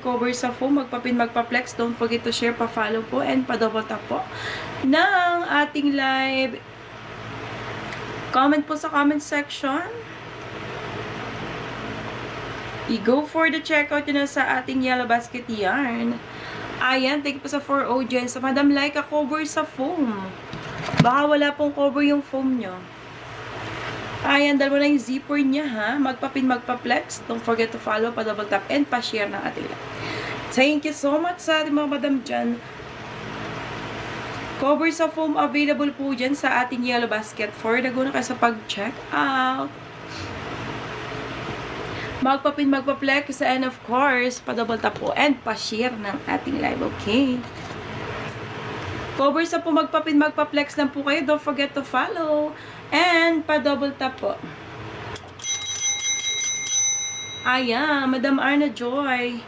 cover sa foam, magpapin, magpa-flex. Don't forget to share, pa-follow po, and pa-double tap po ng ating live. Comment po sa comment section. I-go for the checkout yun na sa ating Yellow Basket Yarn. Ayan, thank you po sa 4 audience. Madam Laika, cover sa foam. Baka wala pong cover yung foam nyo. Ayan, dalawa na yung zipper niya, ha? Magpapin, magpa-flex. Don't forget to follow, pa-double tap, and pa-share ng ating live. Thank you so much sa ating mga madam dyan. Cover sa foam available po dyan sa ating Yellow Basket. For the go na kayo sa pag-check out. Magpapin, magpa-flex, and of course, pa-double tap po, and pa-share ng ating live, okay? Cover sa po, magpapin, magpa-flex lang po kayo. Don't forget to follow. And pa-double tap po. Ayan, Madam Arna Joy.